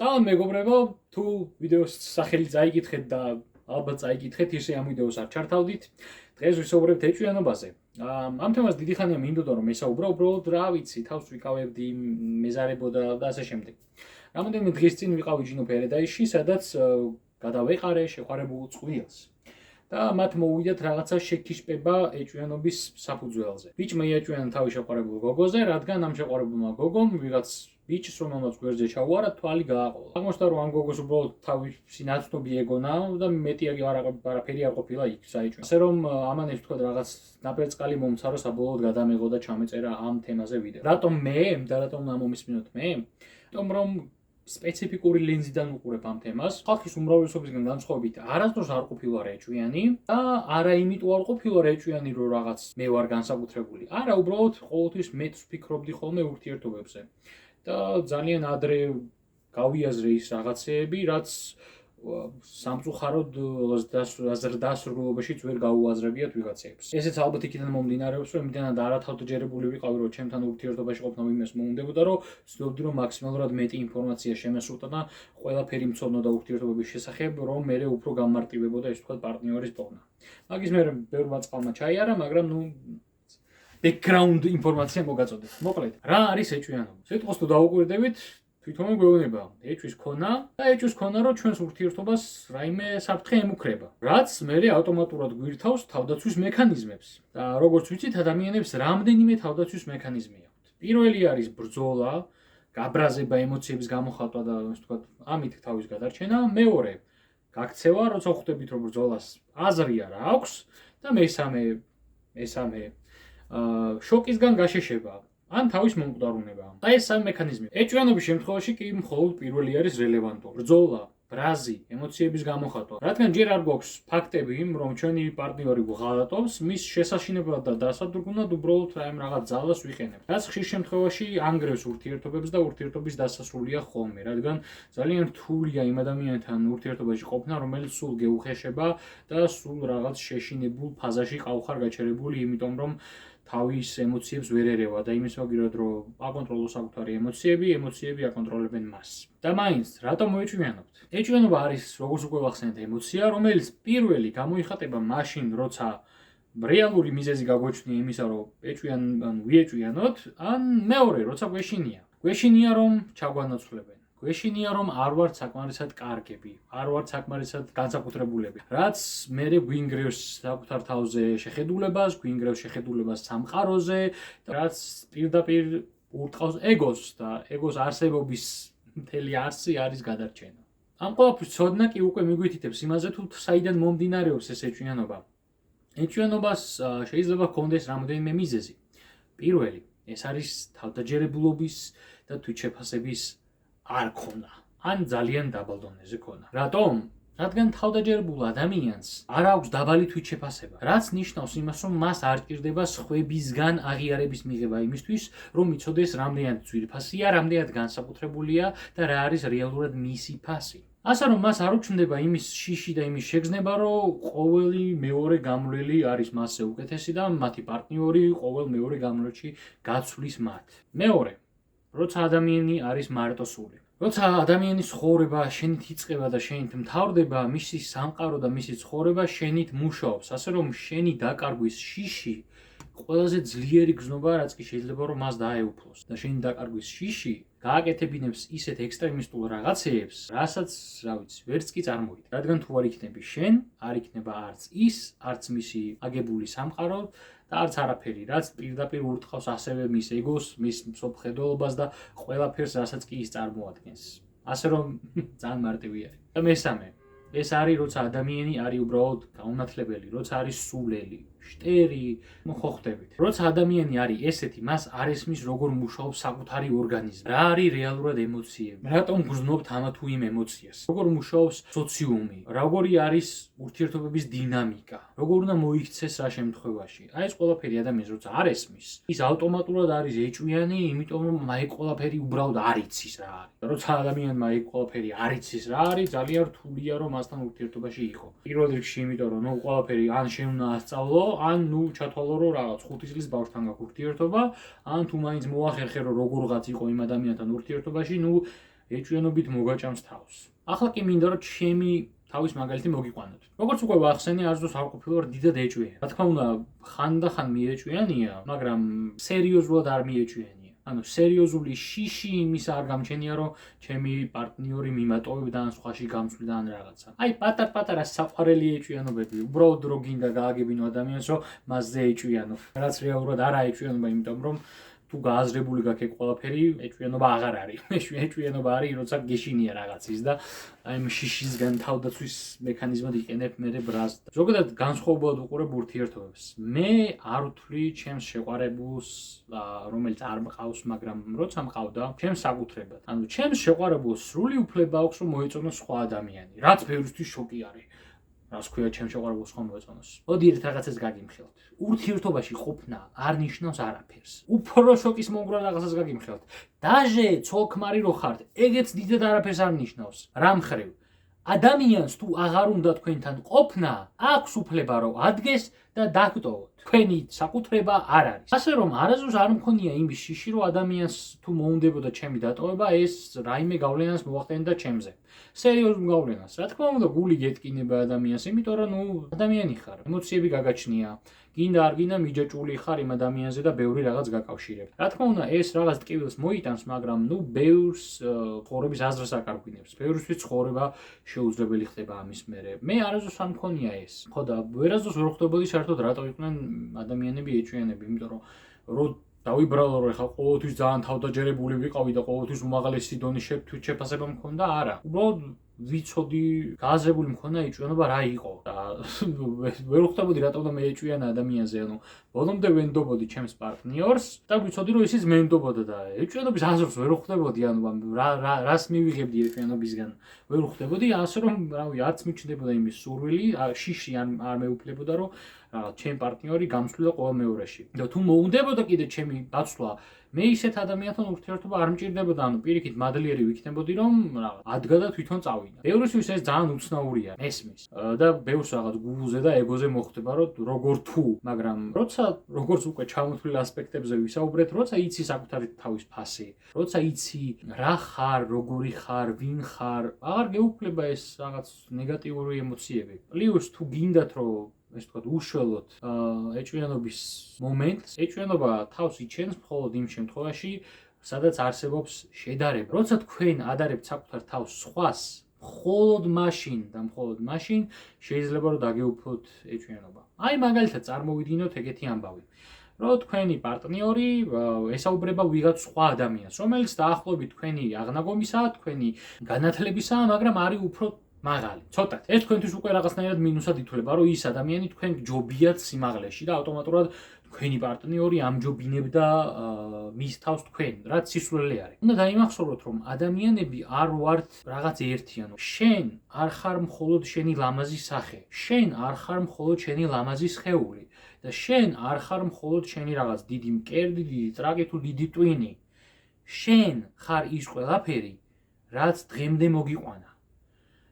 Ძალიან მეგობრებო, თუ ვიდეოს სახელი წაიკითხეთ და ალბათ წაიკითხეთ, ისე ამ ვიდეოს არ ჩართავდით. დღეს ვისაუბრებთ ეჭვიანობაზე. ამ თემას დიდი ხანია მინდოდა რომ მესაუბრა, უბრალოდ რა ვიცი, თავს ვიკავებდი, მეზარებოდა და ასე შემდეგ. რამოდენიმე დღის წინ ვიყავი ჯინო პერედაისში, სადაც გადავეყარე შეყვარებულ წყვილს. და მათ მოუვიდათ რაღაცა შექიშპება ეჭვიანობის საფუძველზე. ბიჭმა იაჭვიანა თავის შეყვარებულ გოგოზე, რადგან ამ შეყვარებულმა გოგომ ვიღაც ბიჭს რომელმაც გვერდზე ჩაუარა, თვალი გააყოლა. აღმოჩნდა რომ ამ გოგოს უბრალოდ თავისი ნაცნობი ეგონა და მეტი არაფერი არ ყოფილა იქ საეჭვიანო. ასე რომ ამან ეს თქვა რაღაც ნაპერწკალი მომცარო საბოლოოდ გადამეღო და ჩამეწერა ამ თემაზე ვიდეო. რატომ მე და რატომ მომისმინოთ მე? იმიტომ რომ სპეციფიკური ლინზიდან ვუყურებ ამ თემას. ხალხის უმრავლესობისგან განსხვავებით არასდროს არ ყოფილა რეჭვიანი და არა იმიტომ არ ყოფილა რეჭვიანი, რომ რაღაც მე ვარ განსაკუთრებული. არა, უბრალოდ ყოველთვის მეც ვფიქრობდი ხოლმე ურთიერთობებზე. და ძალიან ადრე გავიაზრე ის რაღაცეები, რაც სამწუხაროდ ზრდასრულობაშიც ვერ გაუაზრებიათ ვიღაცებს. ესეც ალბათ იქიდან მომდინარეობს, რომ იმდენად არათავდაჯერებული ვიყავი, რომ ჩემთან ურთიერთობაში ყოფნა ვინმეს მოუნდებოდა, რომ ვცდილობდი, რომ მაქსიმალურად მეტი ინფორმაცია შემესურთა და ყველაფერი მცოდნოდა ურთიერთობების შესახებ, რომ მე უფრო გამარტივებოდა ეს თქვა პარტნიორის პოვნა. მაგის მერე ბევრმა წყალმა ჩაიარა, მაგრამ background ინფორმაცია მოგაწოდეთ. მოკლედ, რა არის ეჭვიანობა? სიტყვას თუ დაუკვირდებით, თვითონ გვეუბნება ეჭვის ქონა და ეჭვის ქონა, რომ ჩვენს ურთიერთობას რაიმე საფრთხე ემუქრება, რაც მერე ავტომატურად გვირთავს თავდაცვის მექანიზმებს. და როგორც ვიცით, ადამიანებს რამდენიმე თავდაცვის მექანიზმი აქვთ. პირველი არის ბრძოლა, გაბრაზება, ემოციების გამოხატვა და ასე ვთქვათ, ამით თავის გადარჩენა. მეორე, გაქცევა, როცა ხვდებით, რომ ბრძოლას აზრი არ აქვს და მესამე შოკისგან გაშეშება ან თავის მომკვდარუნება. აი ეს სამი მექანიზმი. ეჭვიანობის შემთხვევაში კი მხოლოდ პირველი არის რელევანტური. ბრძოლა, ბრაზი, ემოციების გამოხატვა. რადგან ჯერ არ გვაქვს ფაქტები, რომ ჩვენი პარტნიორი გვღალატობს, მის შესაშინებლად და დასადრგუნად უბრალოდ რაღაც ძალას ვიყენებთ. რაც ხშირ შემთხვევაში ანგრევს ურთიერთობებს და ურთიერთობის დასასრულია ხოლმე, რადგან ძალიან რთულია იმ ადამიანთან ურთიერთობაში ყოფნა, რომელიც სულ გეუხეშება და სულ რაღაც შეშინებულ ფაზაში ყავხარ გაჩერებული, იმიტომ რომ თავის ემოციებს ვერ ერევა და იმის მაგირად რომ აკონტროლოს საკუთარი ემოციები აკონტროლებენ მას. და მაინც, რატომ მოეჭვიანობთ? ეჭვიანობა არის, როგორც უკვე ვახსენეთ, ემოცია, რომელიც პირველი გამოიხატება მაშინ, როცა რეალური მიზეზი გაგვეჩნია იმისა, რომ ვიეჭვიანოთ, ან მეორე, როცა გვეშინია, რომ ჩაგვანაცვლებენ. გვეშინია, რომ არ ვართ საკმარისად კარგები, არ ვართ საკმარისად განსაკუთრებულები, რაც მერე გვინგრევს საკუთარ თავზე შეხედულებას, გვინგრევს შეხედულებას სამყაროზე, რაც პირდაპირ ურტყავს ეგოს და ეგოს არსებობის მთელი არსი არის გადარჩენა. ამ ყველაფრის ცოდნა კი უკვე მიგვითითებს იმაზე, თუ საიდან მომდინარეობს ეს ეჭვიანობა. ეჭვიანობას შეიძლება ჰქონდეს რამდენიმე მიზეზი. პირველი, ეს არის თავდაჯერებულობის და თვითშეფასების არ ქონა, ან ძალიან დაბალ დონეზე ქონა. რატომ? რადგან თავდაჯერებულ ადამიანს არ აქვს დაბალი თვითშეფასება, რაც ნიშნავს იმას, რომ მას არ ჭირდება სხვებისგან აღიარების მიღება იმისთვის, რომ იცოდეს რამდენად ძვირფასია, რამდენად განსაკუთრებულია და რა არის რეალურად მისი ფასი. ასე რომ მას არ უჩნდება იმის შიში და იმის შეგრძნება, რომ ყოველი მეორე გამვლელი არის მასზე უკეთესი და მათი პარტნიორი ყოველ მეორე გამვლელში გაცვლის მათ. მეორე, როცა ადამიანი არის მარტოსული. როცა ადამიანის ცხოვრება შენით იწყება და შენით მთავრდება, მისი სამყარო და მისი ცხოვრება შენით მუშაობს, ასე რომ შენი დაკარგვის შიში ყველაზე ძლიერი გზნობა, რაც კი შეიძლება რომ მას დაეუფლოს. და შენი დაკარგვის შიში გააკეთებინებს ისეთ ექსტრემისტულ რაღაცეებს, რასაც, რა ვიცი, ვერც კი წარმოიდგინე. რადგან თუ არ იქნები შენ, არ იქნება არც ის, არც მისი აგებული სამყარო და არც არაფერი, რაც პირდაპირ ურტყავს ასევე მის ეგოს, მის მსოფლმხედველობას და ყველაფერს, რასაც კი ის წარმოადგენს. ასე რომ ძალიან მარტივი არის. და მესამე, ეს არის, როცა ადამიანი არის უბრალოდ გაუნათლებელი, როცა არის სულელი, შტერი, ხო ხვდებით. როცა ადამიანი არის ესეთი, მას არ ესმის როგორ მუშაობს საკუთარი ორგანიზმი, რა არის რეალურად ემოციები, რატომ გრძნობთ ამა თუ იმ ემოციას, როგორ მუშაობს სოციუმი, როგორი არის ურთიერთობების დინამიკა, როგორ უნდა მოიქცეს რა შემთხვევაში. აი ეს ყველაფერი ადამიანს როცა არ ესმის, ის ავტომატურად არის ეჭვიანი, იმიტომ რომ აი ყველაფერი უბრალოდ არ იცის რა არის. როცა ადამიანმა აი ყველაფერი არ იცის რა არის, ძალიან რთულია რომ მასთან ურთიერთობაში იყო. პირველ რიგში იმიტომ რომ ყველაფერი ან შენ უნდა ასწავლო, ან ჩათვალო რომ რაღაც 5 წლის ბავშვთან გაქვს ურთიერთობა, ან თუ მაინც მოახერხე რომ როგორღაც იყო იმ ადამიანთან ურთიერთობაში, ეჭვიანობით მოგაჭამს თავს. ახლა კი მინდა რომ ჩემი თავის მაგალითი მოგიყვანოთ. როგორც უკვე ვახსენე, არასდროს არ ყოფილა რომ დიდად ეჭვიან. რა თქმა უნდა, ხანდახან მიეჭვიანია, მაგრამ სერიოზულად არ მიეჭვიანია. ანუ სერიოზული შიში იმის არ გამჩენია, რომ ჩემი პარტნიორი მიმატოვებდა ან სხვაში გამწვიდა ან რაღაცა. აი, პატარ-პატარა საყვარელი ეჭვიანობები, უბრალოდ რო გინდა გააგებინო ადამიანს, რომ მასზე ეჭვიანო. რაც რეალურად არ აეჭვიანობა, იმიტომ რომ თუ გააზრებული გაქვს ყველაფერი, ეჭვიანობა აღარ არის. ეჭვიანობა არის, როცა გეშინია რაღაცის და აი ამ შიშისგან თავდაცვის მექანიზმად იყენებ მე ბრაზს. ზოგადად განსხვავებულად უყურებ ურთიერთობებს. მე არ ვთვლი ჩემს შეყვარებულს, რომელიც არ მყავს, მაგრამ როცა მყავდა, ჩემს საკუთრებად. ანუ ჩემს შეყვარებულს სრული უფლება აქვს, რომ მოეწონოს სხვა ადამიანი. რაც ბევრისთვის შოკი არის. რას ქვია ჩემს შეყვარებულს ხომ მოეწონოს. მოდი ერთ რაღაცას გაგიმხელთ. ურთიერთობაში ყოფნა არ ნიშნავს არაფერს. უფრო შოკის მომგვრა რაღაცას გაგიმხელთ. დაჟე ცოლ-ქმარი რო ხართ, ეგეც დიდად არაფერს არ ნიშნავს. რა მხრივ? ადამიანს თუ აღარ უნდა თქვენთან ყოფნა, აქვს უფლება რომ ადგეს და დაგტოვოთ. თქვენი საკუთრება არ არის. ასე რომ არასდროს არ მქონია იმის შიში, რომ ადამიანს თუ მოუნდებოდა ჩემი დატოვება, ეს რაიმე გავლენას მოახდენდა ჩემზე. სერიოზულ გავლენას. რა თქმა უნდა, გული გეტკინება ადამიანს, იმიტომ რომ ადამიანი ხარ, ემოციები გაგაჩნია. გინდა არ გინდა მიჯაჭვული ხარ იმ ადამიანზე და ბევრი რაღაც გაკავშირებ. რა თქმა უნდა, ეს რაღაც ტკივილს მოიტანს, მაგრამ ბევრს ცხოვრების აზრს აკარგვინებს. ბევრისთვის ცხოვრება შეუძლებელი ხდება ამის მერე. მე არასდროს არ მქონია ეს. ხო და ვერასდროს ვერ ხვდებოდი საერთოდ რატო იყვნენ ადამიანები ეჭვიანები, იმიტომ რომ დავიბრალო რომ ეხლა ყოველთვის ძალიან თავდაჯერებული ვიყავი და ყოველთვის უმაღლესი დონის შეფასება მქონდა, არა. უბრალოდ ვიცოდი, გააზრებული მქონდა ეჭვიანობა რა იყო და ვერ ხვდებოდი რატომ და მე ეჭვიან ადამიანზე, ანუ ბოლომდე ვენდობოდი ჩემს პარტნიორს და ვიცოდი რომ ისიც მენდობოდა და ეჭვიანობის აზრს ვერ ხვდებოდი, ანუ რას მივიღებდი ეჭვიანობისგან ვერ ხვდებოდი, ასე რომ რავი, არც მიჩნდებოდა იმის სურვილი, შიში არ მეუფლებოდა რომ ჩემი პარტნიორი გამსვლიდა ყოველ მეორეში. და თუ მოუნდებოდა კიდე ჩემი დაცვა, მე ისეთ ადამიანთან ურთიერთობა არ მჭირდებოდა, ანუ პირიქით მადლიერი ვიქნებოდი, რომ ადგა და თვითონ წავიდა. ბევრისთვის ეს ძალიან უცნაურია, მესმის. და ბევრს რაღაც გულზე და ეგოზე მოხდება, რომ როგორ თუ, მაგრამ როცა როგორც უკვე ჩამოთვლილ ასპექტებზე ვისაუბრეთ, როცა იცი საკუთარი თავის ფასი, როცა იცი რა ხარ, როგორი ხარ, ვინ ხარ, აღარ გეუფლება ეს რაღაც ნეგატიური ემოციები. პლუს თუ გინდათ რომ ეს თქვა უშუალოდ ეჭვიანობის მომენტს, ეჭვიანობა თავს იჩენს მხოლოდ იმ შემთხვევაში, სადაც არსებობს შედარება. როცა თქვენ ადარებთ საკუთარ თავს სხვას, მხოლოდ მაშინ შეიძლება რომ დაგეუფლოთ ეჭვიანობა. აი მაგალითად წარმოვიდგინოთ ეგეთი ამბავი. რომ თქვენი პარტნიორი ესაუბრება ვიღაც სხვა ადამიანს, რომელიც დაახლოებით თქვენი აღნაგობისაა, თქვენი განათლებისაა, მაგრამ არის უფრო მაღალი. ცოტათ. ეს თქვენთვის უკვე რაღაცნაირად მინუსად ითვლება, რომ ის ადამიანი თქვენ ჯობიათ სიმაღლეში და ავტომატურად თქვენი პარტნიორი ამჯობინებდა მის თავს თქვენ, რაც სისულელე არის. უნდა დაიმახსოვროთ, რომ ადამიანები არ ვართ რაღაც ერთიანი. შენ არ ხარ მხოლოდ შენი ლამაზი სახე, შენ არ ხარ მხოლოდ შენი ლამაზი სხეული და შენ არ ხარ მხოლოდ შენი რაღაც დიდი მკერდი, დიდი ტრაკი თუ დიდი ტვინი. შენ ხარ ის ყველაფერი, რაც დღემდე მოგიყვანა.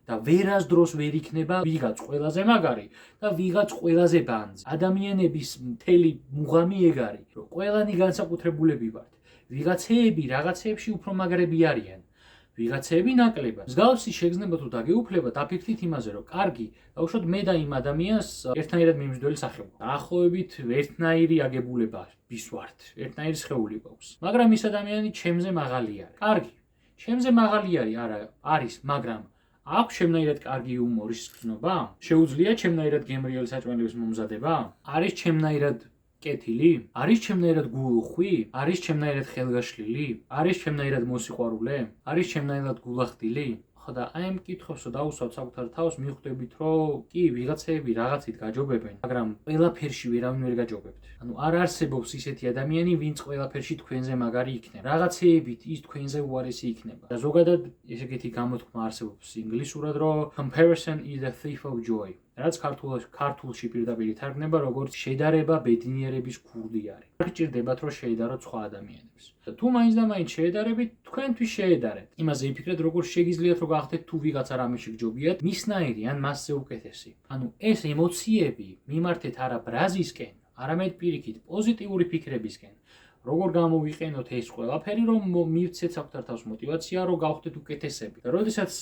და ვერასდროს ვერ იქნება ვიღაც ყველაზე მაგარი და ვიღაც ყველაზე ბანძი. ადამიანების მთელი მუღამი ეგ არის, რომ ყველანი განსაკუთრებულები ვართ. ვიღაცეები რაღაცეებში უფრო მაგრები არიან, ვიღაცეები ნაკლებად. მსგავსი შეგრძნება თუ დაგეუფლება, დაფიქრდით იმაზე, რომ კარგი, დაუშვათ მე და იმ ადამიანს ერთნაირად მიმზიდველი სახე გვაქვს. დაახლოებით ერთნაირი აგებულება ვისვართ, ერთნაირი სხეული გვაქვს. მაგრამ ის ადამიანი ჩემზე მაღალი არის. კარგი, ჩემზე მაღალი არის, მაგრამ აქვს ჩემნაირად კარგი იუმორის გზნობა? შეუძლია ჩემნაირად გემრიელი საჭმელების მომზადება? არის ჩემნაირად კეთილი? არის ჩემნაირად გულუხვი? არის ჩემნაირად ხელგაშლილი? არის ჩემნაირად მოსიყვარულე? არის ჩემნაირად გულახდილი? ხო და აი ამ კითხვებს დავუსვათ საკუთარ თავს, მივხვდებით, რომ კი, ვიღაცეები რაღაცით გაჯობებენ, მაგრამ ყველაფერში ვერავინ ვერ გაჯობებთ. ანუ არ არსებობს ისეთი ადამიანი, ვინც ყველაფერში თქვენზე მაგარი იქნება. რაღაცეებით ის თქვენზე უარესი იქნება. და ზოგადად ესეთი გამოთქმა არსებობს ინგლისურად, რომ comparison is the thief of joy. რაც ქართულში პირდაპირ ითარგმნება როგორც შედარება ბედნიერების ქურდი არის. არ გჭირდებათ რომ შეედაროთ სხვა ადამიანებს. და თუ მაინც და მაინც შეედარებით, თქვენთვის შეედარეთ. იმაზე იფიქრეთ, როგორ შეგიძლიათ რომ გახდეთ თუ ვიღაც რამეში გჯობიათ, მისნაირი ან მასზე უკეთესი. ანუ ეს ემოციები მიმართეთ არა ბრაზისკენ, არამედ პირიქით პოზიტიური ფიქრებისკენ. როგორ გამოვიყენოთ ეს ყველაფერი, რომ მივცეთ საკუთარ თავს мотивация, რომ გავხდეთ უკეთესები. და როდესაც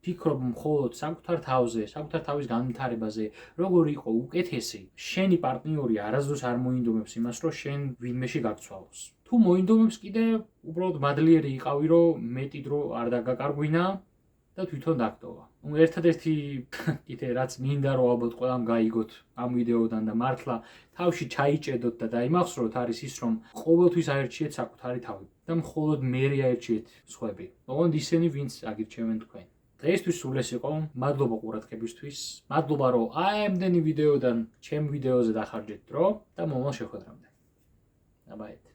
ფიქრობ მხოლოდ საკუთარ თავზე, საკუთარ თავის განვითარებაზე, როგორ იყო უკეთესი, შენი პარტნიორი არასდროს არ მოინდომებს იმას, რომ შენ ვინმეში გაგცვალოს. თუ მოინდომებს კიდე უბრალოდ მადლიერი იყავი, რომ მეტი დრო არ დაგაკარგვინა და თვითონ დაგტოვა. ერთადერთი კიდე რაც მინდა რომ ალბათ ყველამ გაიგოთ ამ ვიდეოდან და მართლა თავში ჩაიჭედოთ და დაიმახსოვროთ არის ის, რომ ყოველთვის აერჩიეთ საკუთარი თავი და მხოლოდ მერე აერჩიეთ სხვები. ოღონდ ისინი, ვინც აგირჩევენ თქვენ. დღეისთვის სულ ეს იყო. მადლობა ყურადღებისთვის. მადლობა რომ ამდენი ვიდეოდან ჩემ ვიდეოზე დახარჯეთ დრო და მომავალ შეხვედრამდე. აბაეთ.